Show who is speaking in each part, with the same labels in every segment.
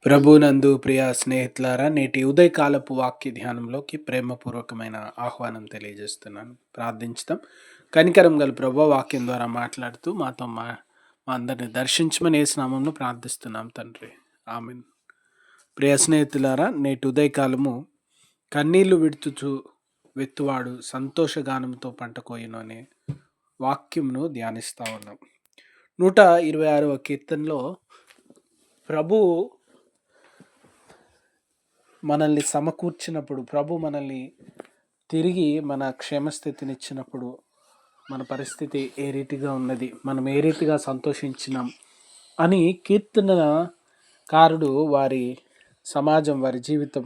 Speaker 1: ప్రభునందు ప్రియ స్నేహితులారా, నేటి ఉదయకాలపు వాక్య ధ్యానంలోకి ప్రేమపూర్వకమైన ఆహ్వానం తెలియజేస్తున్నాను. ప్రార్థించుదాం. కనికరం గల ప్రభు వాక్యం ద్వారా మాట్లాడుతూ మా అందరిని దర్శించమని యేసు నామములో ప్రార్థిస్తున్నాం తండ్రి. ఆమేన్. ప్రియ స్నేహితులారా, నేటి ఉదయకాలము కన్నీళ్లు విడుచుచు వెత్తువాడు సంతోషగానంతో పంట కోయును అనే వాక్యంను ధ్యానిస్తా ఉన్నాం. 126వ కీర్తనలో ప్రభు మనల్ని సమకూర్చినప్పుడు, ప్రభు మనల్ని తిరిగి మన క్షేమస్థితినిచ్చినప్పుడు మన పరిస్థితి ఏ రీతిగా ఉన్నది, మనం ఏ రీతిగా సంతోషించినాం అని కీర్తనకారుడు వారి సమాజం, వారి జీవితం,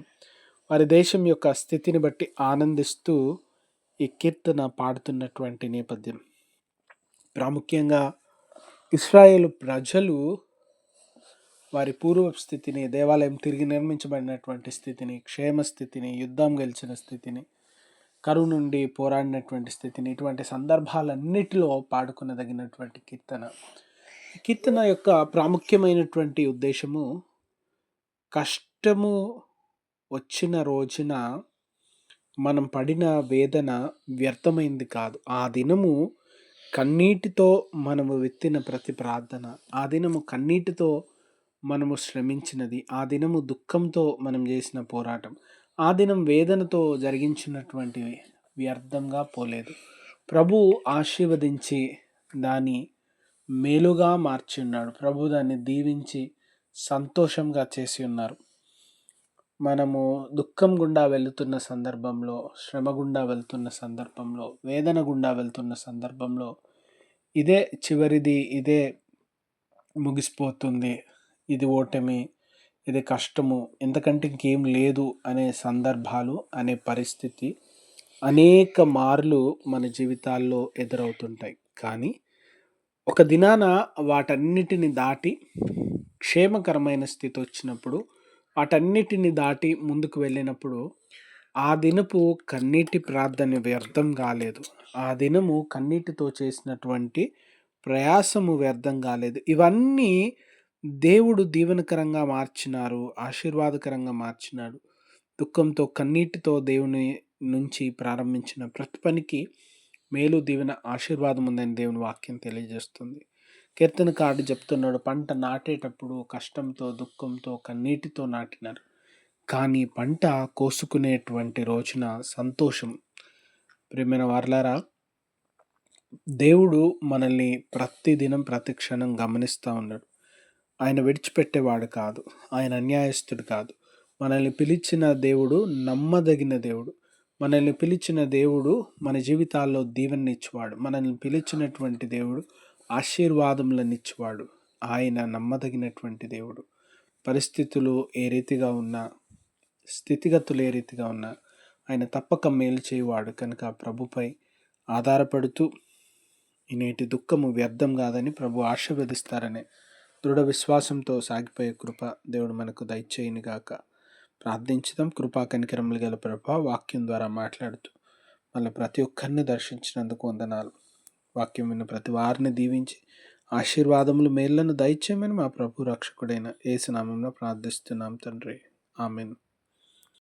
Speaker 1: వారి దేశం యొక్క స్థితిని బట్టి ఆనందిస్తూ ఈ కీర్తన పాడుతున్నటువంటి నేపథ్యం. ప్రాముఖ్యంగా ఇశ్రాయేలు ప్రజలు వారి పూర్వ స్థితిని, దేవాలయం తిరిగి నిర్మించబడినటువంటి స్థితిని, క్షేమ స్థితిని, యుద్ధం గెలిచిన స్థితిని, కరువు నుండి పోరాడినటువంటి స్థితిని, ఇటువంటి సందర్భాలన్నిటిలో పాడుకునదగినటువంటి కీర్తన. కీర్తన యొక్క ప్రాముఖ్యమైనటువంటి ఉద్దేశము, కష్టము వచ్చిన రోజున మనం పడిన వేదన వ్యర్థమైంది కాదు. ఆ దినము కన్నీటితో మనము వెత్తిన ప్రతి ప్రార్థన, ఆ దినము కన్నీటితో మనము శ్రమించినది, ఆ దినము దుఃఖంతో మనం చేసిన పోరాటం, ఆ దినం వేదనతో జరిగించినటువంటి వ్యర్థంగా పోలేదు. ప్రభు ఆశీర్వదించి దాన్ని మేలుగా మార్చి ఉన్నాడు. ప్రభు దాన్ని దీవించి సంతోషంగా చేసి ఉన్నారు. మనము దుఃఖం గుండా వెళుతున్న సందర్భంలో, శ్రమ గుండా వెళ్తున్న సందర్భంలో, వేదన గుండా వెళ్తున్న సందర్భంలో ఇదే చివరిది, ఇదే ముగిసిపోతుంది, ఇది ఓటమి, ఇది కష్టము, ఎంతకంటే ఇంకేం లేదు అనే సందర్భాలు, అనే పరిస్థితి అనేక మార్లు మన జీవితాల్లో ఎదురవుతుంటాయి. కానీ ఒక దినాన వాటన్నిటిని దాటి క్షేమకరమైన స్థితి వచ్చినప్పుడు, వాటన్నిటిని దాటి ముందుకు వెళ్ళినప్పుడు ఆ దినపు కన్నీటి ప్రార్థన వ్యర్థం కాలేదు. ఆ దినము కన్నీటితో చేసినటువంటి ప్రయాసము వ్యర్థం కాలేదు. ఇవన్నీ దేవుడు దీవెనకరంగా మార్చినారు, ఆశీర్వాదకరంగా మార్చినాడు. దుఃఖంతో, కన్నీటితో దేవుని నుంచి ప్రారంభించిన ప్రతి పనికి మేలు, దీవెన, ఆశీర్వాదం ఉందని దేవుని వాక్యం తెలియజేస్తుంది. కీర్తనకారుడు చెప్తున్నాడు, పంట నాటేటప్పుడు కష్టంతో, దుఃఖంతో, కన్నీటితో నాటినారు, కానీ పంట కోసుకునేటువంటి రోజున సంతోషం. ప్రియమైన వారలారా, దేవుడు మనల్ని ప్రతి దినం, ప్రతి క్షణం గమనిస్తూ ఉన్నాడు. ఆయన విడిచిపెట్టేవాడు కాదు, ఆయన అన్యాయస్తుడు కాదు. మనల్ని పిలిచిన దేవుడు నమ్మదగిన దేవుడు. మనల్ని పిలిచిన దేవుడు మన జీవితాల్లో దీవెననిచ్చేవాడు. మనల్ని పిలిచినటువంటి దేవుడు ఆశీర్వాదములనిచ్చేవాడు. ఆయన నమ్మదగినటువంటి దేవుడు. పరిస్థితులు ఏ రీతిగా ఉన్నా, స్థితిగతులు ఏ రీతిగా ఉన్నా ఆయన తప్పక మేలు చేయవాడు. కనుక ప్రభుపై ఆధారపడుతూ ఈ నేటి దుఃఖము వ్యర్థం కాదని ప్రభు ఆశీర్వదిస్తారనే దృఢ విశ్వాసంతో సాగిపోయే కృప దేవుడు మనకు దయచేయును గాక. ప్రార్థించుదాం. కృపా కనికరములు గల ప్రభు, వాక్యం ద్వారా మాట్లాడుతూ మళ్ళీ ప్రతి ఒక్కరిని దర్శించినందుకు వందనాలు. వాక్యం విన్న ప్రతి వారిని దీవించి ఆశీర్వాదములు, మేళ్లను దయచేయమని మా ప్రభు రక్షకుడైన యేసు నామములో ప్రార్థిస్తున్నాం తండ్రి. ఆమేన్.